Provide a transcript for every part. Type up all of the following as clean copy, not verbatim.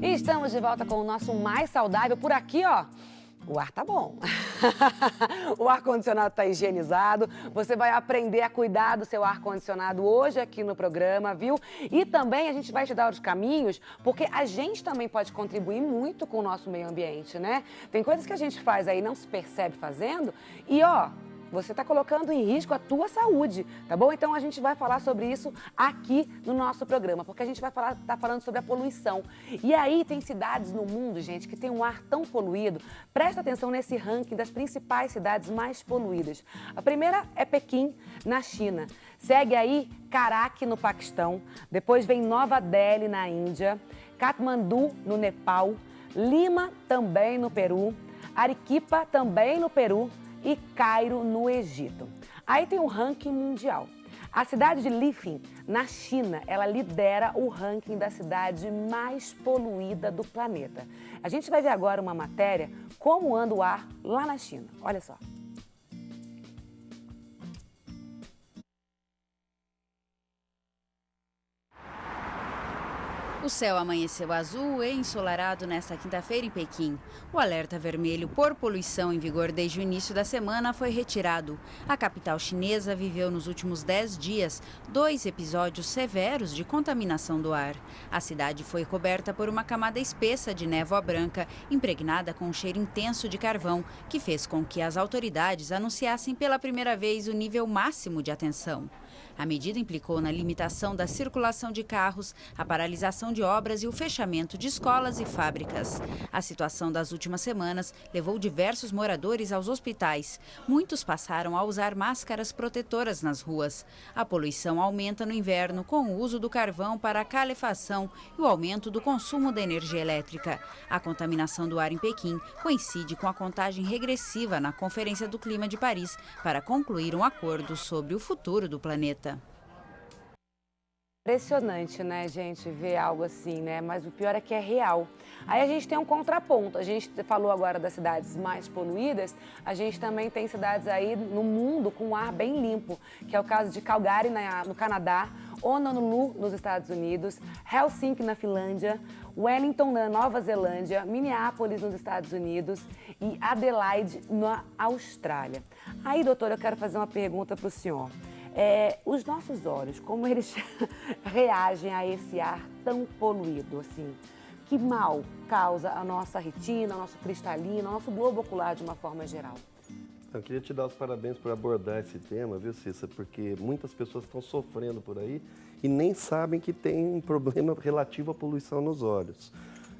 E estamos de volta com o nosso Mais Saudável. Por aqui, ó, o ar tá bom. O ar-condicionado tá higienizado. Você vai aprender a cuidar do seu ar-condicionado hoje aqui no programa, viu? E também a gente vai te dar os caminhos, porque a gente também pode contribuir muito com o nosso meio ambiente, né? Tem coisas que a gente faz aí, não se percebe fazendo e, ó, você está colocando em risco a tua saúde, tá bom? Então a gente vai falar sobre isso aqui no nosso programa, porque a gente vai tá falando sobre a poluição. E aí tem cidades no mundo, gente, que tem um ar tão poluído. Presta atenção nesse ranking das principais cidades mais poluídas. A primeira é Pequim, na China. Segue aí Karachi, no Paquistão. Depois vem Nova Delhi, na Índia. Katmandu, no Nepal. Lima, também no Peru. Arequipa, também no Peru. E Cairo, no Egito. Aí tem o ranking mundial. A cidade de Lifeng, na China, ela lidera o ranking da cidade mais poluída do planeta. A gente vai ver agora uma matéria como anda o ar lá na China. Olha só. O céu amanheceu azul e ensolarado nesta quinta-feira em Pequim. O alerta vermelho por poluição em vigor desde o início da semana foi retirado. A capital chinesa viveu nos últimos 10 dias 2 episódios severos de contaminação do ar. A cidade foi coberta por uma camada espessa de névoa branca, impregnada com um cheiro intenso de carvão, que fez com que as autoridades anunciassem pela primeira vez o nível máximo de atenção. A medida implicou na limitação da circulação de carros, a paralisação de obras e o fechamento de escolas e fábricas. A situação das últimas semanas levou diversos moradores aos hospitais. Muitos passaram a usar máscaras protetoras nas ruas. A poluição aumenta no inverno com o uso do carvão para a calefação e o aumento do consumo da energia elétrica. A contaminação do ar em Pequim coincide com a contagem regressiva na Conferência do Clima de Paris para concluir um acordo sobre o futuro do planeta. Impressionante, né, gente, ver algo assim, né? Mas o pior é que é real. Aí a gente tem um contraponto. A gente falou agora das cidades mais poluídas, a gente também tem cidades aí no mundo com um ar bem limpo, que é o caso de Calgary, no Canadá, Honolulu, nos Estados Unidos, Helsinki, na Finlândia, Wellington, na Nova Zelândia, Minneapolis, nos Estados Unidos e Adelaide, na Austrália. Aí, doutor, eu quero fazer uma pergunta para o senhor. Os nossos olhos, como eles reagem a esse ar tão poluído, assim? Que mal causa a nossa retina, o nosso cristalino, o nosso globo ocular de uma forma geral? Eu queria te dar os parabéns por abordar esse tema, viu, Cissa? Porque muitas pessoas estão sofrendo por aí e nem sabem que tem um problema relativo à poluição nos olhos.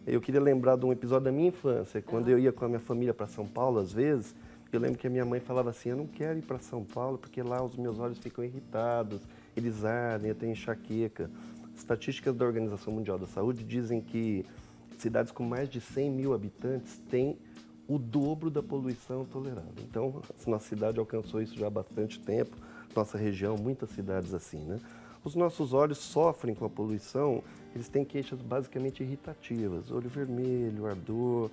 Eu queria lembrar de um episódio da minha infância, quando eu ia com a minha família para São Paulo, às vezes. Eu lembro que a minha mãe falava assim, eu não quero ir para São Paulo porque lá os meus olhos ficam irritados, eles ardem, eu tenho enxaqueca. Estatísticas da Organização Mundial da Saúde dizem que cidades com mais de 100 mil habitantes têm o dobro da poluição tolerável. Então, nossa cidade alcançou isso já há bastante tempo, nossa região, muitas cidades assim, né? Os nossos olhos sofrem com a poluição, eles têm queixas basicamente irritativas, olho vermelho, ardor,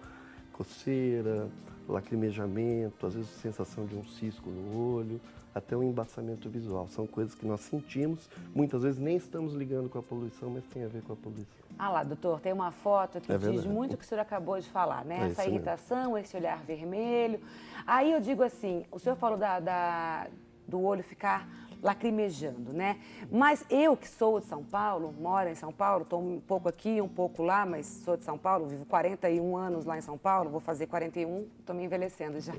coceira, lacrimejamento, às vezes sensação de um cisco no olho, até um embaçamento visual. São coisas que nós sentimos, muitas vezes nem estamos ligando com a poluição, mas tem a ver com a poluição. Ah lá, doutor, tem uma foto que diz muito o que o senhor acabou de falar, né? Essa irritação, esse olhar vermelho. Aí eu digo assim, o senhor falou do olho ficar lacrimejando, né? Mas eu que sou de São Paulo, moro em São Paulo, estou um pouco aqui, um pouco lá, mas sou de São Paulo, vivo 41 anos lá em São Paulo, vou fazer 41, estou me envelhecendo já.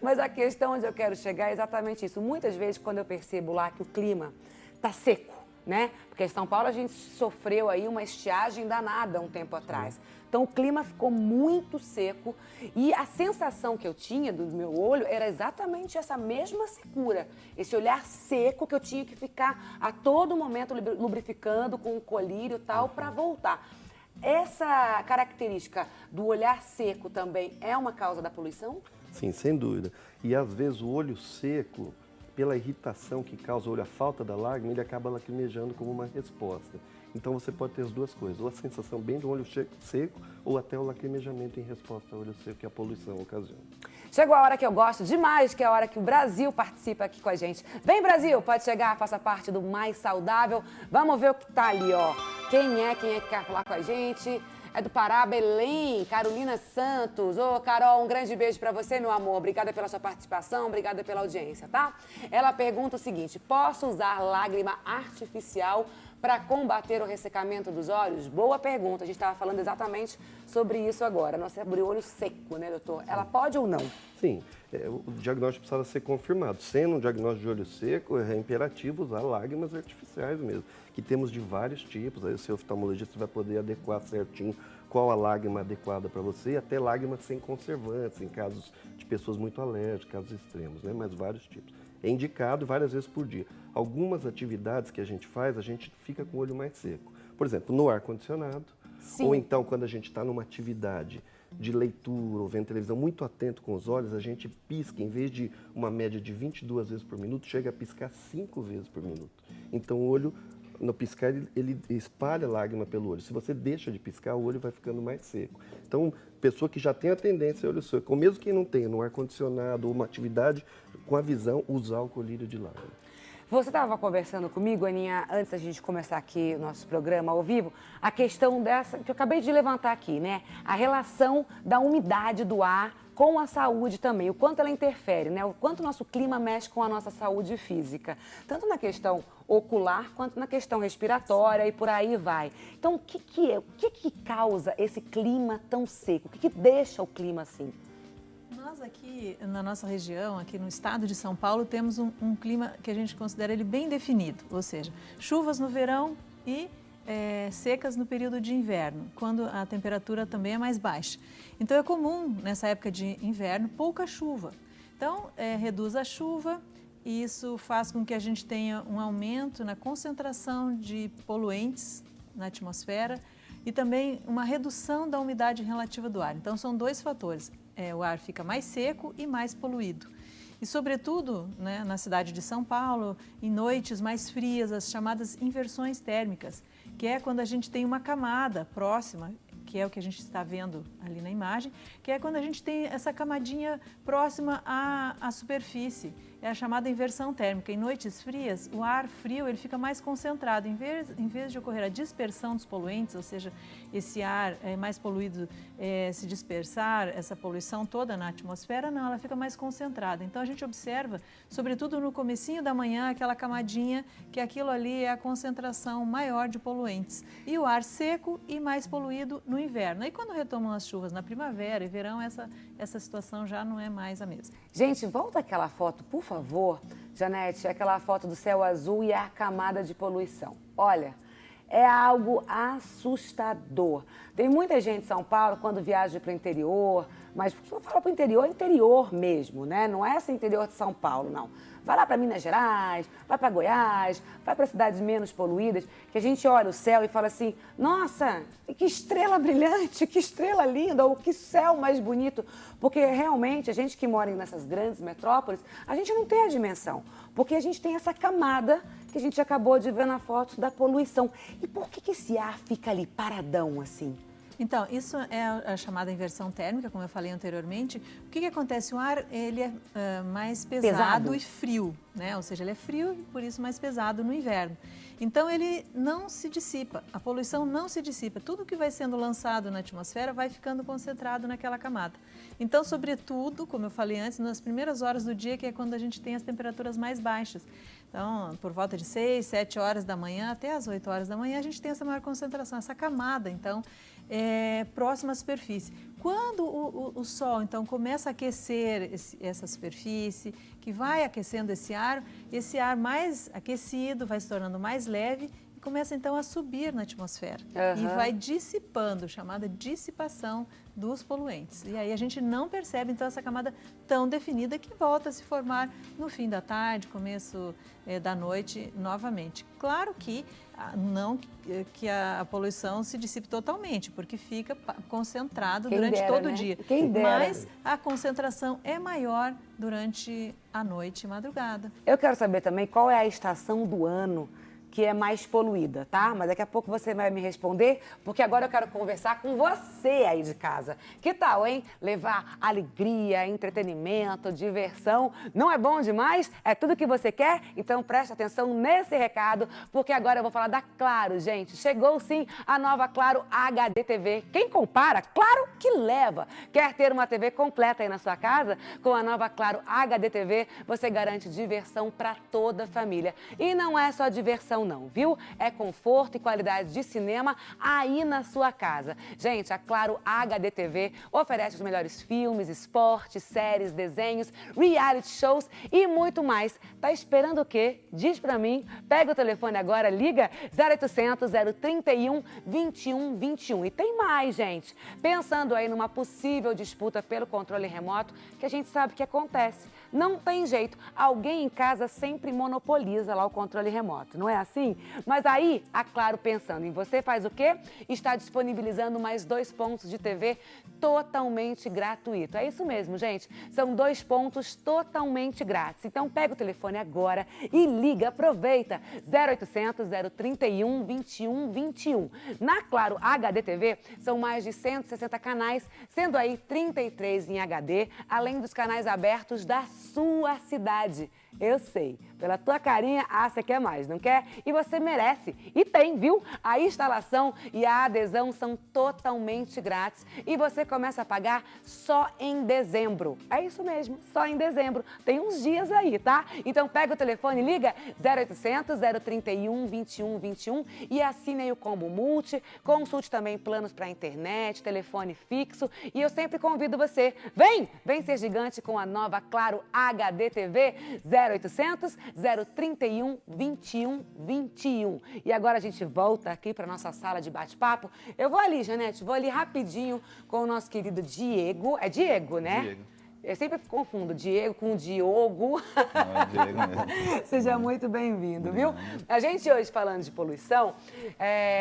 Mas a questão onde eu quero chegar é exatamente isso. Muitas vezes, quando eu percebo lá que o clima está seco, né? Porque em São Paulo a gente sofreu aí uma estiagem danada um tempo atrás. Então o clima ficou muito seco e a sensação que eu tinha do meu olho era exatamente essa mesma secura. Esse olhar seco que eu tinha que ficar a todo momento lubrificando com o colírio e tal para voltar. Essa característica do olhar seco também é uma causa da poluição? Sim, sem dúvida. E às vezes o olho seco, pela irritação que causa o olho, a falta da lágrima, ele acaba lacrimejando como uma resposta. Então você pode ter as duas coisas, ou a sensação bem do olho seco, ou até o lacrimejamento em resposta ao olho seco que a poluição ocasiona. Chegou a hora que eu gosto demais, que é a hora que o Brasil participa aqui com a gente. Vem, Brasil, pode chegar, faça parte do Mais Saudável. Vamos ver o que tá ali, ó. Quem é que quer falar com a gente? É do Pará, Belém, Carolina Santos. Ô, Carol, um grande beijo pra você, meu amor. Obrigada pela sua participação, obrigada pela audiência, tá? Ela pergunta o seguinte: posso usar lágrima artificial para combater o ressecamento dos olhos? Boa pergunta. A gente estava falando exatamente sobre isso agora. Nós sobre o olho seco, né, doutor? Ela pode ou não? Sim, o diagnóstico precisava ser confirmado. Sendo um diagnóstico de olho seco, é imperativo usar lágrimas artificiais mesmo, que temos de vários tipos. Aí o seu oftalmologista vai poder adequar certinho qual a lágrima adequada para você, até lágrimas sem conservantes, em casos de pessoas muito alérgicas, casos extremos, né? Mas vários tipos. É indicado várias vezes por dia. Algumas atividades que a gente faz, a gente fica com o olho mais seco. Por exemplo, no ar-condicionado, ou então quando a gente está numa atividade de leitura ou vendo televisão muito atento com os olhos, a gente pisca, em vez de uma média de 22 vezes por minuto, chega a piscar 5 vezes por minuto. Então o olho, no piscar, ele espalha lágrima pelo olho. Se você deixa de piscar, o olho vai ficando mais seco. Então, pessoa que já tem a tendência ao olho seco, ou mesmo quem não tenha, no ar-condicionado ou uma atividade com a visão, usar o colírio de lágrima. Você estava conversando comigo, Aninha, antes da gente começar aqui o nosso programa ao vivo, a questão dessa, que eu acabei de levantar aqui, né? A relação da umidade do ar com a saúde também, o quanto ela interfere, né? O quanto o nosso clima mexe com a nossa saúde física, tanto na questão ocular quanto na questão respiratória e por aí vai. Então, o que causa esse clima tão seco? O que deixa o clima assim? Nós aqui na nossa região, aqui no estado de São Paulo, temos um clima que a gente considera ele bem definido, ou seja, chuvas no verão e secas no período de inverno, quando a temperatura também é mais baixa. Então é comum nessa época de inverno pouca chuva. Então reduz a chuva e isso faz com que a gente tenha um aumento na concentração de poluentes na atmosfera e também uma redução da umidade relativa do ar. Então são dois fatores. O ar fica mais seco e mais poluído. E, sobretudo, né, na cidade de São Paulo, em noites mais frias, as chamadas inversões térmicas, que é quando a gente tem uma camada próxima, que é o que a gente está vendo ali na imagem, que é quando a gente tem essa camadinha próxima à superfície. É a chamada inversão térmica. Em noites frias, o ar frio ele fica mais concentrado. Em vez de ocorrer a dispersão dos poluentes, ou seja, esse ar mais poluído se dispersar, essa poluição toda na atmosfera, não, ela fica mais concentrada. Então a gente observa, sobretudo no comecinho da manhã, aquela camadinha, que aquilo ali é a concentração maior de poluentes. E o ar seco e mais poluído no inverno. E quando retomam as chuvas na primavera e verão, essa situação já não é mais a mesma. Gente, volta aquela foto, por favor, Janete, aquela foto do céu azul e a camada de poluição. Olha, é algo assustador. Tem muita gente em São Paulo, quando viaja para o interior, mas se eu falo para o interior, é interior mesmo, né? Não é esse interior de São Paulo, não. Vai lá para Minas Gerais, vai para Goiás, vai para cidades menos poluídas, que a gente olha o céu e fala assim, nossa, que estrela brilhante, que estrela linda, ou que céu mais bonito. Porque realmente a gente que mora nessas grandes metrópoles, a gente não tem a dimensão. Porque a gente tem essa camada que a gente acabou de ver na foto da poluição. E por que esse ar fica ali paradão assim? Então, isso é a chamada inversão térmica, como eu falei anteriormente. O que acontece? O ar ele é mais pesado e frio, né? Ou seja, ele é frio e por isso mais pesado no inverno. Então, ele não se dissipa, a poluição não se dissipa. Tudo que vai sendo lançado na atmosfera vai ficando concentrado naquela camada. Então, sobretudo, como eu falei antes, nas primeiras horas do dia, que é quando a gente tem as temperaturas mais baixas. Então, por volta de 6, 7 horas da manhã até as 8 horas da manhã, a gente tem essa maior concentração, essa camada, então, próxima à superfície. Quando o sol, então, começa a aquecer essa superfície, que vai aquecendo esse ar mais aquecido vai se tornando mais leve e começa, então, a subir na atmosfera. E vai dissipando, chamada dissipação dos poluentes. E aí a gente não percebe, então, essa camada tão definida que volta a se formar no fim da tarde, começo da noite novamente. Claro que não que a poluição se dissipe totalmente, porque fica concentrado durante todo o dia. Mas a concentração é maior durante a noite e madrugada. Eu quero saber também qual é a estação do ano que é mais poluída, tá? Mas daqui a pouco você vai me responder, porque agora eu quero conversar com você aí de casa. Que tal, hein? Levar alegria, entretenimento, diversão. Não é bom demais? É tudo que você quer? Então preste atenção nesse recado, porque agora eu vou falar da Claro, gente. Chegou sim a nova Claro HD TV. Quem compara, claro que leva. Quer ter uma TV completa aí na sua casa? Com a nova Claro HD TV, você garante diversão para toda a família. E não é só diversão não, viu? É conforto e qualidade de cinema aí na sua casa. Gente, a Claro HD TV oferece os melhores filmes, esportes, séries, desenhos, reality shows e muito mais. Tá esperando o quê? Diz pra mim. Pega o telefone agora, liga 0800 031 21 21. E tem mais, gente. Pensando aí numa possível disputa pelo controle remoto, que a gente sabe que acontece. Não tem jeito. Alguém em casa sempre monopoliza lá o controle remoto, não é assim? Mas aí, a Claro, pensando em você, faz o quê? Está disponibilizando mais 2 pontos de TV totalmente gratuito. É isso mesmo, gente. São 2 pontos totalmente grátis. Então, pega o telefone agora e liga, aproveita. 0800 031 21 21. Na Claro HD TV, são mais de 160 canais, sendo aí 33 em HD, além dos canais abertos da sua cidade. Eu sei, pela tua carinha, você quer mais, não quer? E você merece. E tem, viu? A instalação e a adesão são totalmente grátis e você começa a pagar só em dezembro. É isso mesmo, só em dezembro. Tem uns dias aí, tá? Então pega o telefone, liga 0800 031 21 21 e assine aí o combo multi, consulte também planos para internet, telefone fixo e eu sempre convido você, vem ser gigante com a nova Claro HD TV 0800 031 21 21. E agora a gente volta aqui para nossa sala de bate-papo. Eu vou ali, Janete, vou ali rapidinho com o nosso querido Diego. É Diego, né? Diego. Eu sempre confundo Diego com Diogo. Não, é Diego mesmo. Seja muito bem-vindo, viu? A gente hoje falando de poluição,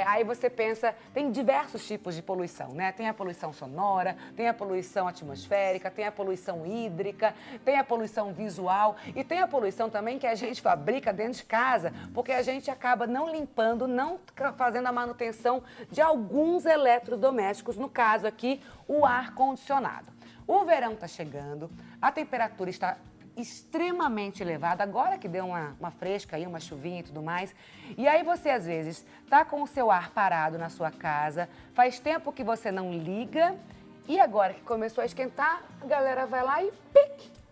aí você pensa, tem diversos tipos de poluição, né? Tem a poluição sonora, tem a poluição atmosférica, tem a poluição hídrica, tem a poluição visual e tem a poluição também que a gente fabrica dentro de casa, porque a gente acaba não limpando, não fazendo a manutenção de alguns eletrodomésticos, no caso aqui, o ar-condicionado. O verão está chegando, a temperatura está extremamente elevada, agora que deu uma fresca aí, uma chuvinha e tudo mais. E aí você, às vezes, está com o seu ar parado na sua casa, faz tempo que você não liga e agora que começou a esquentar, a galera vai lá e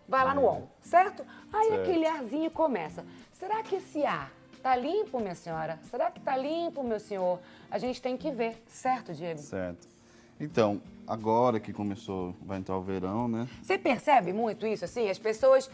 vai lá no on, certo? Aí aquele arzinho começa. Será que esse ar tá limpo, minha senhora? Será que tá limpo, meu senhor? A gente tem que ver, certo, Diego? Certo. Então, agora que vai entrar o verão, né? Você percebe muito isso, assim? As pessoas,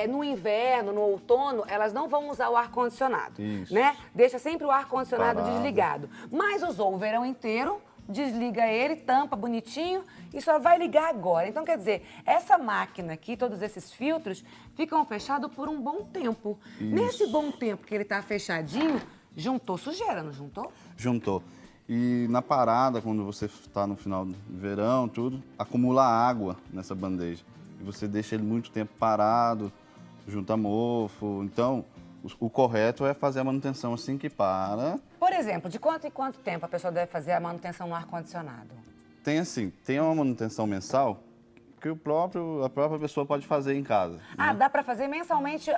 no inverno, no outono, elas não vão usar o ar-condicionado, né? Deixa sempre o ar-condicionado desligado. Mas usou o verão inteiro, desliga ele, tampa bonitinho e só vai ligar agora. Então, quer dizer, essa máquina aqui, todos esses filtros, ficam fechados por um bom tempo. Isso. Nesse bom tempo que ele tá fechadinho, juntou sujeira, não juntou? Juntou. E na parada, quando você está no final do verão, tudo, acumula água nessa bandeja. E você deixa ele muito tempo parado, junta mofo. Então, o correto é fazer a manutenção assim que para. Por exemplo, de quanto em quanto tempo a pessoa deve fazer a manutenção no ar-condicionado? Tem uma manutenção mensal que a própria pessoa pode fazer em casa. Ah, né? dá para fazer mensalmente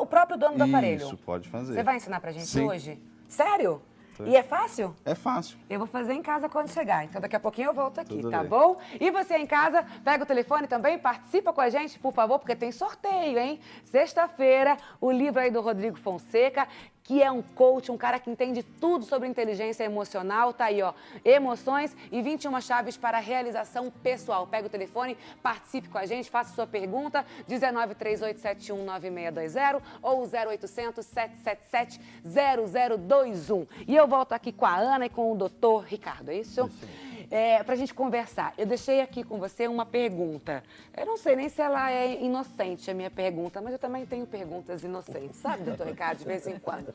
o próprio dono do aparelho? Isso, pode fazer. Você vai ensinar pra gente Sim. hoje? Sério? E é fácil? É fácil. Eu vou fazer em casa quando chegar, então daqui a pouquinho eu volto aqui, Tudo tá bem. bom? E você em casa, pega o telefone também, participa com a gente, por favor, porque tem sorteio, hein? Sexta-feira, o livro aí do Rodrigo Fonseca, que é um coach, um cara que entende tudo sobre inteligência emocional, tá aí, ó, emoções e 21 chaves para a realização pessoal. Pega o telefone, participe com a gente, faça sua pergunta, 1938719620 ou 0800 777 0021. E eu volto aqui com a Ana e com o doutor Ricardo, é isso? Pra gente conversar. Eu deixei aqui com você uma pergunta. Eu não sei nem se ela é inocente, a minha pergunta, mas eu também tenho perguntas inocentes, sabe, doutor Ricardo, de vez em quando.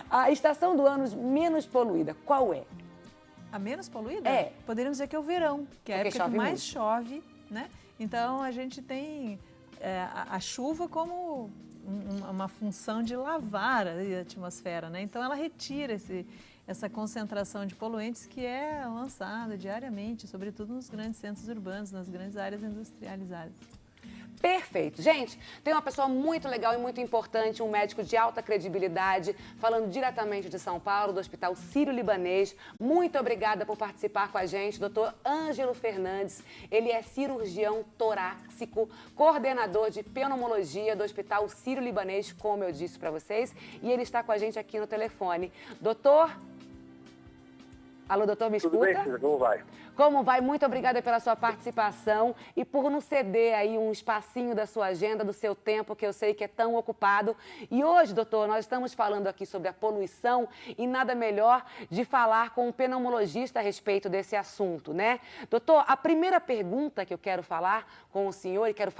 A estação do ano menos poluída, qual é? A menos poluída? É. Poderíamos dizer que é o verão, que é a Porque época que chove mais muito. chove, né? Então a gente tem a chuva como uma função de lavar a atmosfera, né? Então ela retira essa concentração de poluentes que é lançada diariamente, sobretudo nos grandes centros urbanos, nas grandes áreas industrializadas. Perfeito. Gente, tem uma pessoa muito legal e muito importante, um médico de alta credibilidade, falando diretamente de São Paulo, do Hospital Sírio-Libanês. Muito obrigada por participar com a gente, Dr. Ângelo Fernandes. Ele é cirurgião torácico, coordenador de pneumologia do Hospital Sírio-Libanês, como eu disse para vocês, e ele está com a gente aqui no telefone. Doutor... Alô, doutor, me escuta? Tudo bem, Cida, como vai? Como vai? Muito obrigada pela sua participação e por nos ceder aí um espacinho da sua agenda, do seu tempo, que eu sei que é tão ocupado. E hoje, doutor, nós estamos falando aqui sobre a poluição e nada melhor de falar com um pneumologista a respeito desse assunto, né? Doutor, a primeira pergunta que eu quero falar com o senhor e quero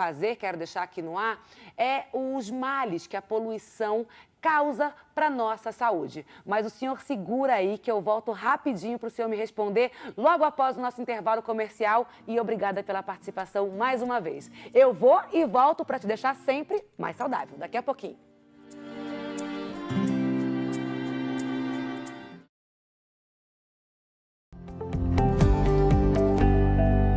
deixar aqui no ar, é os males que a poluição causa para nossa saúde. Mas o senhor segura aí que eu volto rapidinho para o senhor me responder logo após o nosso intervalo comercial e obrigada pela participação mais uma vez. Eu vou e volto para te deixar sempre mais saudável. Daqui a pouquinho.